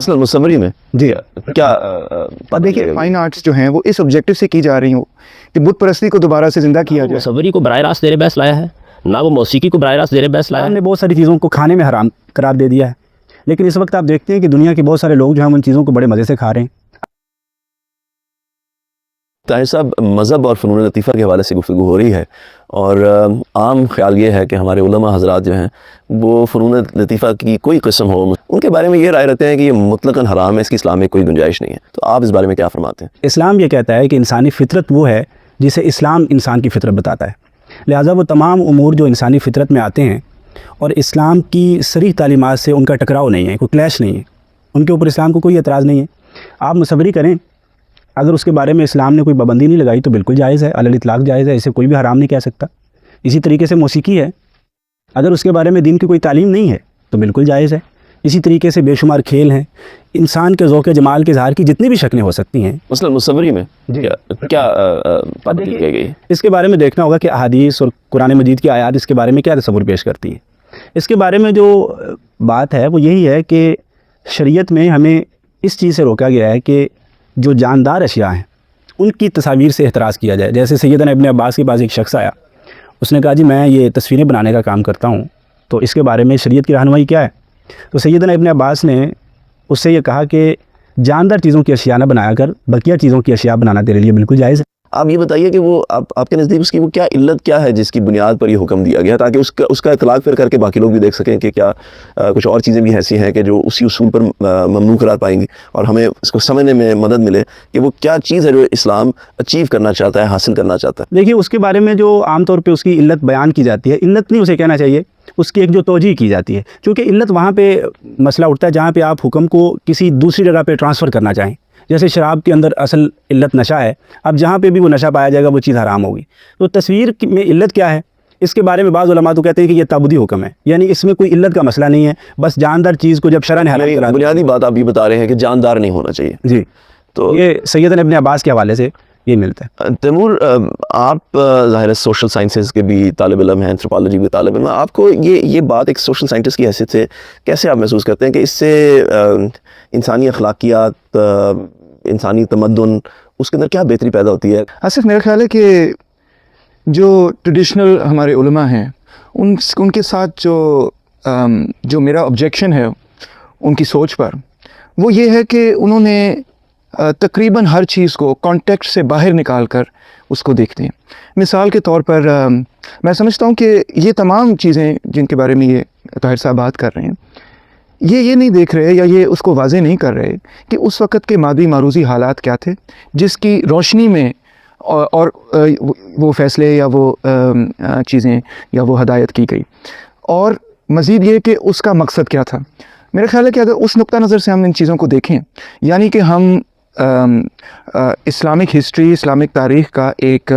مثلا مصوری میں جی کیا دیکھیے فائن آرٹس جو ہیں وہ اس آبجیکٹو سے کی جا رہی ہوں کہ بت پرستی کو دوبارہ سے زندہ کیا جائے. مصوری کو براہ راست زیر بحث لایا ہے، نہ وہ موسیقی کو براہ راست زیر بحث لایا ہم ہے. نے بہت ساری چیزوں کو کھانے میں حرام قرار دے دیا ہے، لیکن اس وقت آپ دیکھتے ہیں کہ دنیا کے بہت سارے لوگ جو ہیں ان چیزوں کو بڑے مزے سے کھا رہے ہیں. طاہر صاحب، مذہب اور فنون لطیفہ کے حوالے سے گفتگو ہو رہی ہے، اور عام خیال یہ ہے کہ ہمارے علماء حضرات جو ہیں وہ فنون لطیفہ کی کوئی قسم ہو ان کے بارے میں یہ رائے رہتے ہیں کہ یہ مطلقاً حرام ہے، اس کی اسلام میں کوئی گنجائش نہیں ہے. تو آپ اس بارے میں کیا فرماتے ہیں؟ اسلام یہ کہتا ہے کہ انسانی فطرت وہ ہے جسے اسلام انسان کی فطرت بتاتا ہے، لہٰذا وہ تمام امور جو انسانی فطرت میں آتے ہیں اور اسلام کی صریح تعلیمات سے ان کا ٹکراؤ نہیں ہے، کوئی کلیش نہیں ہے، ان کے اوپر اسلام کو کوئی اعتراض نہیں ہے. آپ مصوری کریں، اگر اس کے بارے میں اسلام نے کوئی پابندی نہیں لگائی تو بالکل جائز ہے، علی الاطلاق جائز ہے، اسے کوئی بھی حرام نہیں کہہ سکتا. اسی طریقے سے موسیقی ہے، اگر اس کے بارے میں دین کی کوئی تعلیم نہیں ہے تو بالکل جائز ہے. اسی طریقے سے بے شمار کھیل ہیں، انسان کے ذوق جمال کے اظہار کی جتنی بھی شکلیں ہو سکتی ہیں. مثلا مصوری میں کیا پابندی کی گئی؟ اس کے بارے میں دیکھنا ہوگا کہ احادیث اور قرآن مجید کی آیات اس کے بارے میں کیا تصور پیش کرتی ہیں. اس کے بارے میں جو بات ہے وہ یہی ہے کہ شریعت میں ہمیں اس چیز سے روکا گیا ہے کہ جو جاندار اشیاء ہیں ان کی تصاویر سے احتراز کیا جائے. جیسے سیدنا ابن عباس کے پاس ایک شخص آیا، اس نے کہا جی میں یہ تصویریں بنانے کا کام کرتا ہوں، تو اس کے بارے میں شریعت کی رہنمائی کیا ہے؟ تو سیدنا ابن عباس نے اس سے یہ کہا کہ جاندار چیزوں کی اشیاء نہ بنایا کر، بقیہ چیزوں کی اشیاء بنانا تیرے لیے بالکل جائز ہے. آپ یہ بتائیے کہ وہ آپ کے نزدیک اس کی وہ کیا علت کیا ہے جس کی بنیاد پر یہ حکم دیا گیا، تاکہ اس کا اطلاق پھر کر کے باقی لوگ بھی دیکھ سکیں کہ کیا کچھ اور چیزیں بھی ایسی ہیں کہ جو اسی اصول پر ممنوع قرار پائیں گی، اور ہمیں اس کو سمجھنے میں مدد ملے کہ وہ کیا چیز ہے جو اسلام اچیو کرنا چاہتا ہے، حاصل کرنا چاہتا ہے. دیکھیے اس کے بارے میں جو عام طور پہ اس کی علت بیان کی جاتی ہے، علت نہیں اسے کہنا چاہیے، اس کی ایک جو توجیہ کی جاتی ہے، کیونکہ علت وہاں پہ مسئلہ اٹھتا ہے جہاں پہ آپ حکم کو کسی دوسری جگہ پہ ٹرانسفر کرنا چاہیں. جیسے شراب کے اندر اصل علت نشہ ہے، اب جہاں پہ بھی وہ نشہ پایا جائے گا وہ چیز حرام ہوگی. تو تصویر میں علت کیا ہے؟ اس کے بارے میں بعض علماء تو کہتے ہیں کہ یہ تعبدی حکم ہے، یعنی اس میں کوئی علت کا مسئلہ نہیں ہے، بس جاندار چیز کو جب شرع نے حلال کرا دیا. بنیادی بات آپ یہ بتا رہے ہیں کہ جاندار نہیں ہونا چاہیے. جی، تو یہ سیدنا ابن عباس کے حوالے سے یہ ملتا ہے. تیمور، آپ ظاہر ہے سوشل سائنسز کے بھی طالب علم ہیں، اینتھروپالوجی کے طالب علم ہیں، آپ کو یہ بات ایک سوشل سائنٹسٹ کی حیثیت سے کیسے آپ محسوس کرتے ہیں کہ اس سے انسانی اخلاقیات، انسانی تمدن، اس کے اندر کیا بہتری پیدا ہوتی ہے؟ آصف، میرا خیال ہے کہ جو ٹریڈیشنل ہمارے علماء ہیں ان کے ساتھ جو میرا آبجیکشن ہے ان کی سوچ پر، وہ یہ ہے کہ انہوں نے تقریباً ہر چیز کو کانٹیکسٹ سے باہر نکال کر اس کو دیکھتے ہیں. مثال کے طور پر میں سمجھتا ہوں کہ یہ تمام چیزیں جن کے بارے میں یہ طاہر صاحب بات کر رہے ہیں، یہ نہیں دیکھ رہے یا یہ اس کو واضح نہیں کر رہے کہ اس وقت کے مادی معروضی حالات کیا تھے جس کی روشنی میں اور وہ فیصلے یا وہ چیزیں یا وہ ہدایت کی گئی، اور مزید یہ کہ اس کا مقصد کیا تھا. میرا خیال ہے کہ اگر اس نقطہ نظر سے ہم ان چیزوں کو دیکھیں، یعنی کہ ہم اسلامک ہسٹری، اسلامک تاریخ کا ایک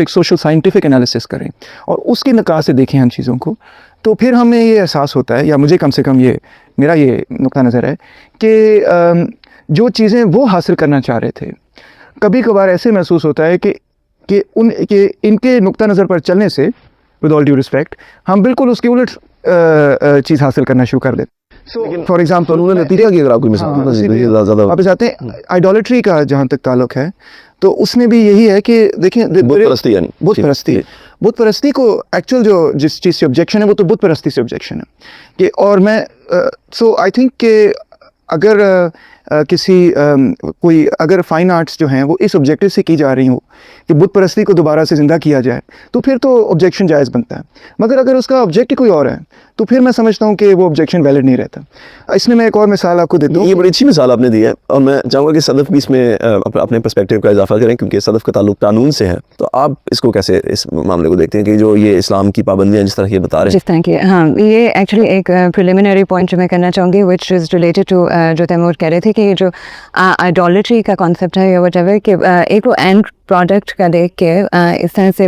سوشل سائنٹیفک انالیسس کریں اور اس کی نگاہ سے دیکھیں ان چیزوں کو، تو پھر ہمیں یہ احساس ہوتا ہے، یا مجھے کم سے کم میرا یہ نقطہ نظر ہے کہ جو چیزیں وہ حاصل کرنا چاہ رہے تھے، کبھی کبھار ایسے محسوس ہوتا ہے کہ ان کے نقطہ نظر پر چلنے سے ود آل ڈیو ریسپیکٹ ہم بالکل اس کی الٹ چیز حاصل کرنا شروع کر دیتے. فار ایگزامپل فنون لطیفہ کی اگر آپ کوئی مثال واپس آتے ہیں آئیڈولٹری کا جہاں تک تعلق ہے، تو اس میں بھی یہی ہے کہ دیکھیں بت پرستی کو ایکچوئل جس چیز سے آبجیکشن ہے وہ تو بت پرستی سے آبجیکشن ہے کہ، اور میں سو آئی تھنک کہ اگر اگر فائن آرٹس جو ہیں وہ اس آبجیکٹو سے کی جا رہی ہوں کہ بت پرستی کو دوبارہ سے زندہ کیا جائے تو پھر تو آبجیکشن جائز بنتا ہے. مگر اگر اس کا آبجیکٹ کوئی اور ہے تو پھر میں سمجھتا ہوں کہ وہ آبجیکشن ویلڈ نہیں رہتا. اس میں ایک اور مثال آپ کو دیتا ہوں. یہ بڑی اچھی مثال آپ نے دی ہے، اور میں چاہوں گا کہ صدف بھی اس میں اپنے پرسپیکٹیو کا اضافہ کریں، کیونکہ صدف کا تعلق قانون سے ہے. تو آپ اس کو کیسے اس معاملے کو دیکھتے ہیں کہ جو یہ اسلام کی پابندیاں جس طرح یہ بتا رہے ہیں؟ جس طرح کی، ہاں، یہ ایکچولی ایک پریلیمنری پوائنٹ جو میں کرنا چاہوں گی وچ از ریلیٹڈ ٹو جو تیمور کہہ رہے تھے کہ جو آئیڈولٹری کا کانسیپٹ ہے یا وٹ ایور، کہ ایک وہ اینڈ پروڈکٹ کا دیکھ کے اس طرح سے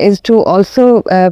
is to also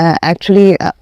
actually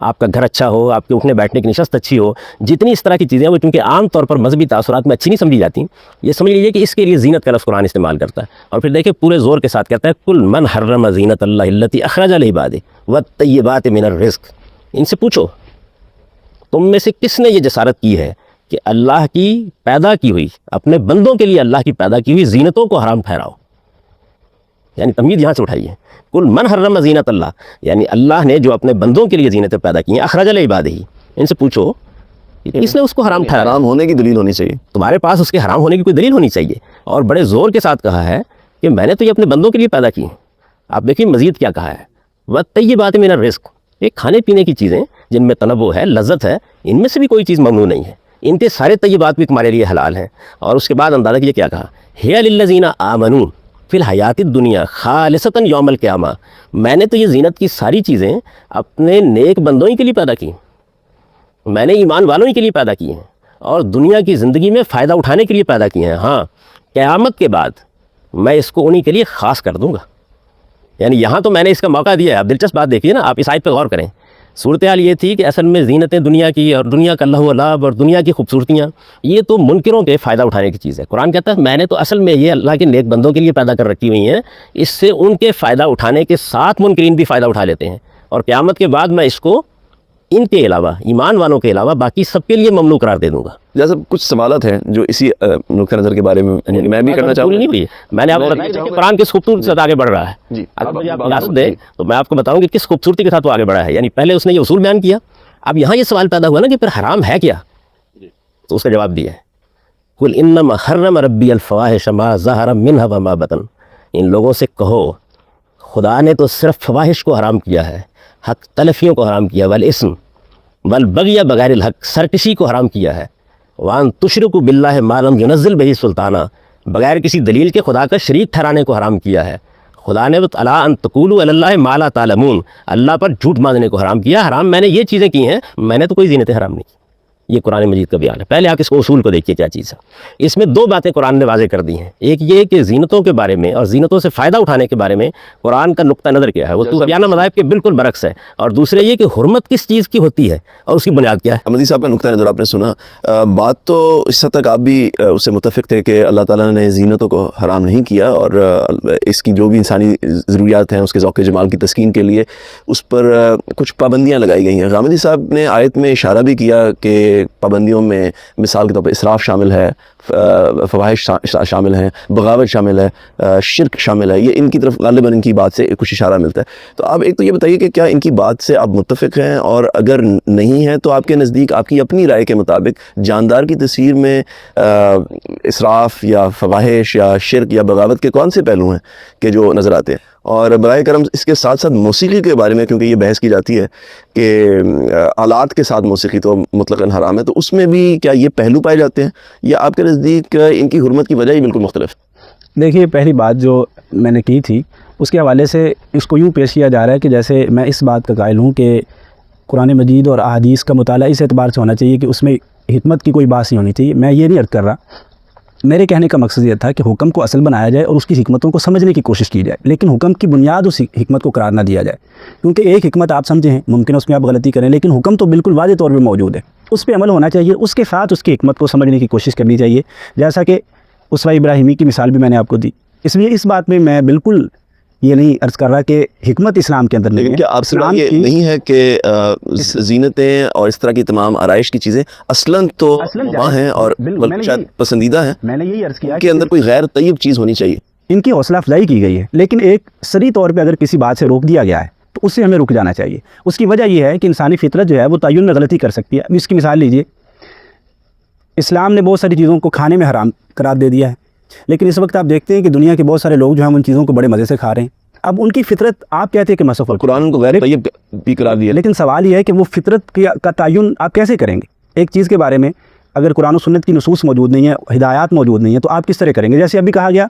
آپ کا گھر اچھا ہو, آپ کے اٹھنے بیٹھنے کی نشست اچھی ہو, جتنی اس طرح کی چیزیں وہ چونکہ عام طور پر مذہبی تاثرات میں اچھی نہیں سمجھی جاتی, یہ سمجھ لیجیے کہ اس کے لیے زینت کا لفظ قرآن استعمال کرتا ہے. اور پھر دیکھیں پورے زور کے ساتھ کہتا ہے کل من حرم زینت اللہ التی اخرج لعبادہ والطیبات من الرزق. ان سے پوچھو تم میں سے کس نے یہ جسارت کی ہے کہ اللہ کی پیدا کی ہوئی, اپنے بندوں کے لیے اللہ کی پیدا کی ہوئی زینتوں کو حرام ٹھہراؤ. یعنی تمید یہاں سے اٹھائیے, کل من حرم زینت اللہ, یعنی اللہ نے جو اپنے بندوں کے لیے زینتیں پیدا کی ہیں اخرج لعبادہ, ان سے پوچھو اس نے اس کو حرام ٹھہرایا. حرام ہونے کی دلیل ہونی چاہیے, تمہارے پاس اس کے حرام ہونے کی کوئی دلیل ہونی چاہیے. اور بڑے زور کے ساتھ کہا ہے کہ میں نے تو یہ اپنے بندوں کے لیے پیدا کی ہیں. آپ دیکھیں مزید کیا کہا ہے, والطیبات من الرزق, یہ کھانے پینے کی چیزیں جن میں تنوع ہے, لذت ہے, ان میں سے بھی کوئی چیز ممنوع نہیں ہے, ان کے سارے طیبات بھی تمہارے لیے حلال ہیں. اور اس کے بعد اندازہ کیجیے کیا کہا, ہی للذین آمنوا فی الحیات الدنیا خالصۃ یوم القیامہ, میں نے تو یہ زینت کی ساری چیزیں اپنے نیک بندوں ہی کے لیے پیدا کی, میں نے ایمان والوں ہی کے لیے پیدا کی ہیں, اور دنیا کی زندگی میں فائدہ اٹھانے کے لیے پیدا کی ہیں. ہاں قیامت کے بعد میں اس کو انہی کے لیے خاص کر دوں گا. یعنی یہاں تو میں نے اس کا موقع دیا ہے. آپ دلچسپ بات دیکھیے نا, آپ اس آیت پہ غور کریں. صورتحال یہ تھی کہ اصل میں زینتیں دنیا کی اور دنیا کا لہو و لعب اور دنیا کی خوبصورتیاں یہ تو منکروں کے فائدہ اٹھانے کی چیز ہے. قرآن کہتا ہے میں نے تو اصل میں یہ اللہ کے نیک بندوں کے لیے پیدا کر رکھی ہوئی ہیں, اس سے ان کے فائدہ اٹھانے کے ساتھ منکرین بھی فائدہ اٹھا لیتے ہیں, اور قیامت کے بعد میں اس کو ان کے علاوہ, ایمان والوں کے علاوہ باقی سب کے لیے ممنوع قرار دے دوں گا. جیسا کچھ سوالات ہیں جو اسی نقطہ نظر کے بارے میں بھی کرنا چاہوں نہیں ہوئی. میں نے آپ کو بتایا کہ قرآن کس خوبصورتی سے آگے بڑھ رہا ہے. جی. اگر مجھے آپ اجازت دیں تو میں آپ کو بتاؤں کہ کس خوبصورتی کے ساتھ وہ آگے بڑھا ہے. یعنی پہلے اس نے یہ اصول بیان کیا, اب یہاں یہ سوال پیدا ہوا نا کہ پھر حرام ہے کیا, تو اس کا جواب دیا ہے قل انما حرم ربی الفواحش ما ظہر منها وما بطن. ان لوگوں سے کہو خدا نے تو صرف فواحش کو حرام کیا ہے, حق تلفیوں کو حرام کیا, والاسم والبغی بغیر الحق, سرکشی کو حرام کیا ہے, وان تشرکوا باللہ ما لم ینزل بہ سلطانہ, بغیر کسی دلیل کے خدا کا شریک ٹھہرانے کو حرام کیا ہے. خدا نے الا ان تقولوا علی اللہ ما لا تعلمون, اللہ پر جھوٹ باندھنے کو حرام کیا. حرام میں نے یہ چیزیں کی ہیں, میں نے تو کوئی زینتیں حرام نہیں کی. یہ قرآن مجید کا بیان ہے. پہلے آپ اس کو اصول کو دیکھیے کیا چیز ہے. اس میں دو باتیں قرآن نے واضح کر دی ہیں. ایک یہ کہ زینتوں کے بارے میں اور زینتوں سے فائدہ اٹھانے کے بارے میں قرآن کا نقطہ نظر کیا ہے, وہ صوفیانہ مذاہب کے بالکل برعکس ہے. اور دوسرے یہ کہ حرمت کس چیز کی ہوتی ہے اور اس کی بنیاد کیا ہے. احمدی صاحب کا نقطہ نظر آپ نے سنا, بات تو اس حد تک آپ بھی اس سے متفق تھے کہ اللہ تعالیٰ نے زینتوں کو حرام نہیں کیا, اور اس کی جو بھی انسانی ضروریات ہیں اس کے ذوق جمال کی تسکین کے لیے اس پر کچھ پابندیاں لگائی گئی ہیں. غامدی صاحب نے آیت میں اشارہ بھی کیا کہ پابندیوں میں مثال کے طور پر اسراف شامل ہے, فواحش شامل ہیں, بغاوت شامل ہے, شرک شامل ہے. یہ ان کی طرف غالباً ان کی بات سے کچھ اشارہ ملتا ہے. تو آپ ایک تو یہ بتائیے کہ کیا ان کی بات سے آپ متفق ہیں, اور اگر نہیں ہیں تو آپ کے نزدیک آپ کی اپنی رائے کے مطابق جاندار کی تصویر میں اسراف یا فواحش یا شرک یا بغاوت کے کون سے پہلو ہیں کہ جو نظر آتے ہیں؟ اور برائے کرم اس کے ساتھ ساتھ موسیقی کے بارے میں, کیونکہ یہ بحث کی جاتی ہے کہ آلات کے ساتھ موسیقی تو مطلقاً حرام ہے, تو اس میں بھی کیا یہ پہلو پائے جاتے ہیں, یا آپ کے نزدیک ان کی حرمت کی وجہ ہی بالکل مختلف ہے؟ دیکھیے, پہلی بات جو میں نے کی تھی اس کے حوالے سے اس کو یوں پیش کیا جا رہا ہے کہ جیسے میں اس بات کا قائل ہوں کہ قرآن مجید اور احادیث کا مطالعہ اس اعتبار سے ہونا چاہیے کہ اس میں حکمت کی کوئی بات نہیں ہونی چاہیے. میں یہ نہیں عرض کر رہا, میرے کہنے کا مقصد یہ تھا کہ حکم کو اصل بنایا جائے اور اس کی حکمتوں کو سمجھنے کی کوشش کی جائے, لیکن حکم کی بنیاد اس حکمت کو قرار نہ دیا جائے. کیونکہ ایک حکمت آپ سمجھیں ہیں, ممکن اس میں آپ غلطی کریں, لیکن حکم تو بالکل واضح طور پہ موجود ہے, اس پہ عمل ہونا چاہیے. اس کے ساتھ اس کی حکمت کو سمجھنے کی کوشش کرنی چاہیے. جیسا کہ اسوہ ابراہیمی کی مثال بھی میں نے آپ کو دی, اس لیے اس بات میں میں بالکل یہ نہیں عرض کر رہا کہ حکمت اسلام کے اندر نہیں ہے. لیکن کیا آپ سے یہ نہیں ہے کہ زینتیں اور اس طرح کی تمام آرائش کی چیزیں اصلاً تو وہاں ہیں اور شاید پسندیدہ ہیں, میں نے یہی عرض کیا کہ اندر کوئی غیر طیب چیز ہونی چاہیے. ان کی حوصلہ افزائی کی گئی ہے, لیکن ایک سری طور پہ اگر کسی بات سے روک دیا گیا ہے تو اس سے ہمیں رک جانا چاہیے. اس کی وجہ یہ ہے کہ انسانی فطرت جو ہے وہ تعین میں غلطی کر سکتی ہے. اب اس کی مثال لیجئے, اسلام نے بہت ساری چیزوں کو کھانے میں حرام قرار دے دیا ہے, لیکن اس وقت آپ دیکھتے ہیں کہ دنیا کے بہت سارے لوگ جو ہیں ان چیزوں کو بڑے مزے سے کھا رہے ہیں. اب ان کی فطرت آپ کہتے ہیں کہ مصرف, قرآن کو غیر طیب بھی قرار دیا, لیکن سوال یہ ہے کہ وہ فطرت کا تعین آپ کیسے کریں گے؟ ایک چیز کے بارے میں اگر قرآن و سنت کی نصوص موجود نہیں ہے, ہدایات موجود نہیں ہیں, تو آپ کس طرح کریں گے؟ جیسے ابھی کہا گیا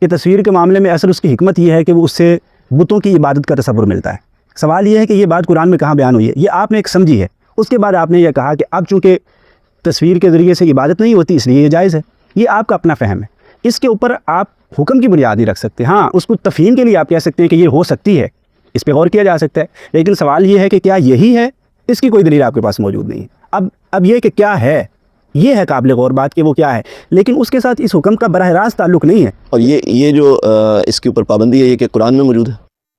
کہ تصویر کے معاملے میں اصل اس کی حکمت یہ ہے کہ وہ اس سے بتوں کی عبادت کا تصور ملتا ہے. سوال یہ ہے کہ یہ بات قرآن میں کہاں بیان ہوئی ہے؟ یہ آپ نے ایک سمجھی ہے. اس کے بعد آپ نے یہ کہا کہ اب چونکہ تصویر کے ذریعے سے عبادت نہیں ہوتی اس لیے یہ جائز ہے. یہ آپ کا اپنا فہم ہے, اس کے اوپر آپ حکم کی بنیاد نہیں رکھ سکتے. ہاں, اس کو تفہیم کے لیے آپ کہہ سکتے ہیں کہ یہ ہو سکتی ہے, اس پہ غور کیا جا سکتا ہے, لیکن سوال یہ ہے کہ کیا یہی ہے اس کی کوئی دلیل آپ کے پاس موجود نہیں ہے. اب یہ کہ کیا ہے, یہ ہے قابل غور بات کہ وہ کیا ہے, لیکن اس کے ساتھ اس حکم کا براہ راست تعلق نہیں ہے. اور یہ جو اس کے اوپر پابندی ہے یہ کہ قرآن میں موجود ہے,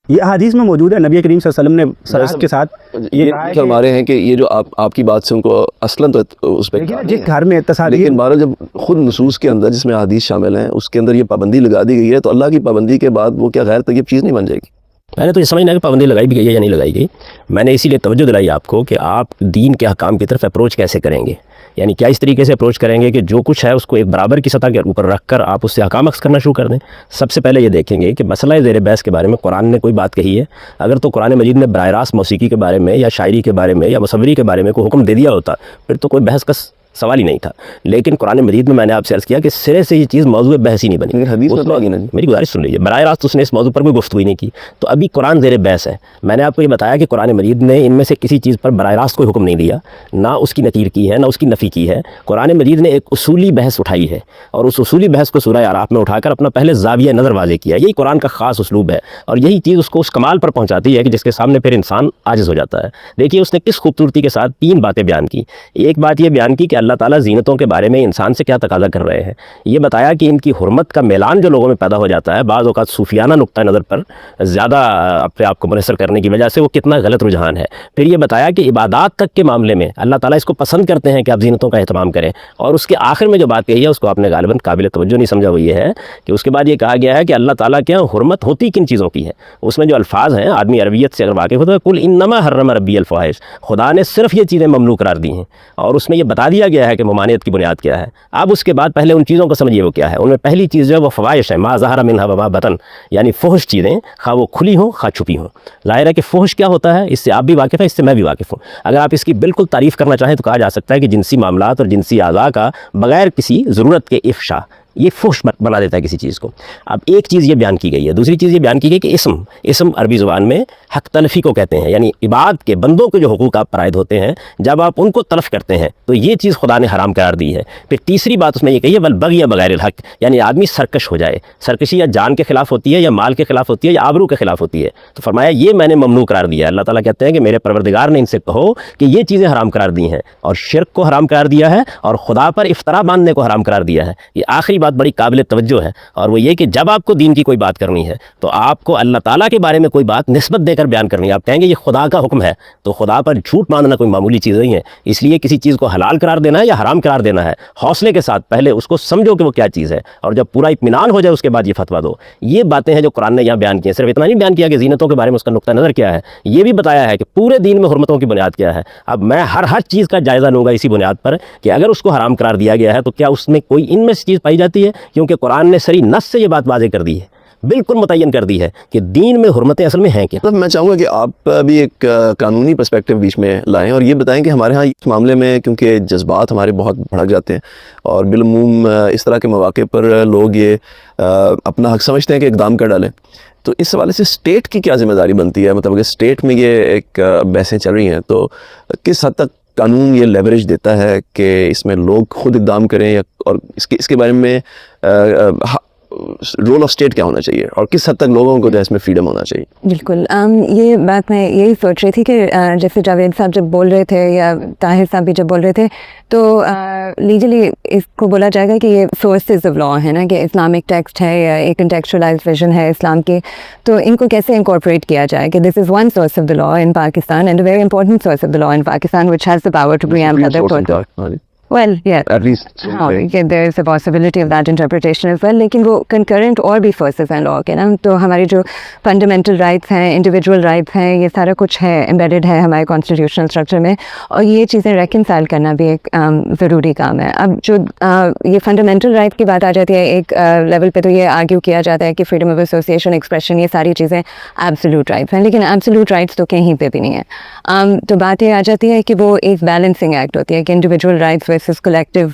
یہ احادیث میں موجود ہے. نبی کریم صلی اللہ علیہ وسلم نے صراحت کے ساتھ یہ فرما رہے ہیں کہ یہ جو آپ کی بات سے ان کو اصلاً تو اس پہ جس گھر میں تصادیق, لیکن بہرحال جب خود نصوص کے اندر جس میں احادیث شامل ہیں اس کے اندر یہ پابندی لگا دی گئی ہے, تو اللہ کی پابندی کے بعد وہ کیا غیر طیب چیز نہیں بن جائے گی؟ میں نے تو یہ سمجھنا کہ پابندی لگائی بھی گئی ہے یا نہیں لگائی گئی. میں نے اسی لیے توجہ دلائی آپ کو کہ آپ دین کے احکام کی طرف اپروچ کیسے کریں گے, یعنی کیا اس طریقے سے اپروچ کریں گے کہ جو کچھ ہے اس کو ایک برابر کی سطح کے اوپر رکھ کر آپ اس سے احکام اخذ کرنا شروع کر دیں. سب سے پہلے یہ دیکھیں گے کہ مسئلہ زیر بحث کے بارے میں قرآن نے کوئی بات کہی ہے. اگر تو قرآن مجید نے براہ راست موسیقی کے بارے میں یا شاعری کے بارے میں یا مصوری کے بارے میں کوئی حکم دے دیا ہوتا پھر تو کوئی بحث کا سوال ہی نہیں تھا. لیکن قرآن مجید میں نے آپ سے عرض کیا کہ سرے سے یہ چیز موضوع بحث ہی نہیں بنی. حدیث میں تو آگے نہیں, میری گزارش سن لیجیے, براہ راست اس نے اس موضوع پر کوئی گفتگو نہیں کی. تو ابھی قرآن زیر بحث ہے. میں نے آپ کو یہ بتایا کہ قرآن مجید نے ان میں سے کسی چیز پر براہ راست کوئی حکم نہیں دیا, نہ اس کی نکیر کی ہے نہ اس کی نفی کی ہے. قرآن مجید نے ایک اصولی بحث اٹھائی ہے اور اس اصولی بحث کو سورہ اعراف میں اٹھا کر اپنا پہلے زاویہ نظر واضح کیا. یہی قرآن کا خاص اسلوب ہے اور یہی چیز اس کو اس کمال پر پہنچاتی ہے کہ جس کے سامنے پھر انسان عاجز ہو جاتا ہے. دیکھیے اس نے کس خوبصورتی کے ساتھ 3 باتیں بیان کی. ایک بات یہ بیان کی کہ اللہ تعالیٰ زینتوں کے بارے میں انسان سے کیا تقاضا کر رہے ہیں. یہ بتایا کہ ان کی حرمت کا میلان جو لوگوں میں پیدا ہو جاتا ہے بعض اوقات صوفیانہ نقطہ نظر پر زیادہ اپنے آپ کو منحصر کرنے کی وجہ سے, وہ کتنا غلط رجحان ہے. پھر یہ بتایا کہ عبادات تک کے معاملے میں اللہ تعالیٰ اس کو پسند کرتے ہیں کہ آپ زینتوں کا اہتمام کریں. اور اس کے آخر میں جو بات کہی ہے اس کو آپ نے غالباً قابل توجہ نہیں سمجھا, وہ یہ ہے کہ اس کے بعد یہ کہا گیا ہے کہ اللہ تعالیٰ کے یہاں حرمت ہوتی کن چیزوں کی ہے. اس میں جو الفاظ ہیں آدمی عربیت سے اگر واقف ہوتا ہے, کل انما حرم ربی الفواحش, خدا نے صرف یہ چیزیں ممنوع قرار دی ہیں اور اس میں یہ بتا دیا گیا ہے کہ ممانعت کی بنیاد کیا ہے. اب اس کے بعد پہلے ان چیزوں کو سمجھیے وہ کیا ہے. ان میں پہلی چیز جو ہے وہ فواحش ہے, ما ظہر منہا وما بطن, یعنی فحش چیزیں, خواہ وہ کھلی ہوں خواہ چھپی ہوں. ظاہر ہے کہ فحش کیا ہوتا ہے اس سے آپ بھی واقف ہیں, اس سے میں بھی واقف ہوں. اگر آپ اس کی بالکل تعریف کرنا چاہیں تو کہا جا سکتا ہے کہ جنسی معاملات اور جنسی اعضاء کا بغیر کسی ضرورت کے افشا, یہ فحش بنا دیتا ہے کسی چیز کو. اب ایک چیز یہ بیان کی گئی ہے. دوسری چیز یہ بیان کی گئی کہ اسم عربی زبان میں حق تلفی کو کہتے ہیں, یعنی عباد کے بندوں کے جو حقوق آپ پرائد ہوتے ہیں جب آپ ان کو تلف کرتے ہیں تو یہ چیز خدا نے حرام قرار دی ہے. پھر تیسری بات اس میں یہ کہی ہے والبغی بغیر الحق, یعنی آدمی سرکش ہو جائے. سرکشی یا جان کے خلاف ہوتی ہے یا مال کے خلاف ہوتی ہے یا آبرو کے خلاف ہوتی ہے. تو فرمایا یہ میں نے ممنوع قرار دیا ہے. اللہ تعالیٰ کہتے ہیں کہ میرے پروردگار نے ان سے کہو کہ یہ چیزیں حرام قرار دی ہیں, اور شرک کو حرام قرار دیا ہے اور خدا پر افطرا باندھنے کو حرام قرار دیا ہے. یہ آخری بات بڑی قابل توجہ ہے, اور وہ یہ کہ جب آپ کو دین کی کوئی بات کرنی ہے تو آپ کو اللہ تعالیٰ کے بارے میں کوئی بات نسبت دے کر بیان کرنی ہے. آپ کہیں گے یہ خدا کا حکم ہے, تو خدا پر جھوٹ باندھنا کوئی معمولی چیز نہیں ہے. اس لیے کسی چیز کو حلال قرار دینا ہے یا حرام قرار دینا ہے, حوصلے کے ساتھ پہلے اس کو سمجھو کہ وہ کیا چیز ہے, اور جب پورا اطمینان ہو جائے اس کے بعد یہ فتویٰ دو. یہ باتیں ہیں جو قرآن نے یہاں بیان کی ہیں. صرف اتنا نہیں بیان کیا کہ زینتوں کے بارے میں اس کا نقطہ نظر کیا ہے, یہ بھی بتایا ہے کہ پورے دین میں حرمتوں کی بنیاد کیا ہے. اب میں ہر چیز کا جائزہ لوں گا اسی بنیاد پر کہ اگر اس کو حرام قرار دیا گیا ہے تو کیا اس میں کوئی ان میں سے چیز پائی جاتی ہے, کیونکہ قرآن نے سری نص سے یہ بات واضح کر دی ہے, بالکل متعین کر دی ہے کہ دین میں حرمتیں اصل میں ہیں کیا. میں چاہوں گا کہ آپ بھی ایک قانونی پرسپیکٹو بیچ میں لائیں اور یہ بتائیں کہ ہمارے ہاں اس معاملے میں کیونکہ جذبات ہمارے بہت بھڑک جاتے ہیں اور بالعموم اس طرح کے مواقع پر لوگ یہ اپنا حق سمجھتے ہیں کہ اقدام کر ڈالیں, تو اس حوالے سے اسٹیٹ کی کیا ذمہ داری بنتی ہے؟ مطلب کہ اسٹیٹ میں یہ ایک بحثیں چل رہی ہیں تو کس حد تک قانون یہ لیوریج دیتا ہے کہ اس میں لوگ خود اقدام کریں, یا اور اس کے بارے میں رول آف اسٹیٹ کیا ہونا چاہیے اور کس حد تک لوگوں کو جو ہے اس میں فریڈم ہونا چاہیے؟ بالکل یہ بات میں یہی سوچ رہی تھی کہ جیسے جاوید صاحب جب بول رہے تھے یا طاہر صاحب بھی جب بول رہے تھے تو لیگلی اس کو بولا جائے گا کہ یہ سورسز آف لا ہے نا, کہ اسلامک ٹیکسٹ ہے یا ایک کنٹیکسچوائز ورژن ہے اسلام کی, تو ان کو کیسے انکارپوریٹ کیا جائے کہ this is one source of the law in Pakistan and a very important source of the law in Pakistan which has the power to preempt other. Well, yeah. At least there is a possibility of that interpretation as well. لیکن وہ concurrent اور بھی forces ہیں law کے نا, تو ہماری جو fundamental rights ہیں, individual rights ہیں, یہ سارا کچھ ہے embedded ہے ہمارے constitutional structure میں, اور یہ چیزیں reconcile کرنا بھی ایک ضروری کام ہے. اب جو یہ fundamental right کی بات آ جاتی ہے ایک لیول پہ, تو یہ argue کیا جاتا ہے کہ freedom of association, expression, یہ ساری چیزیں absolute rights ہیں, لیکن absolute rights تو کہیں پہ بھی نہیں ہے. تو بات یہ آ جاتی ہے کہ وہ ایک balancing act ہوتی ہے کہ individual rights versus collective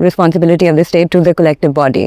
responsibility of the state to the collective body.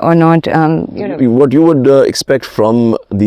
or not what you would expect from the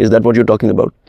is that what you're talking about?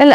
well,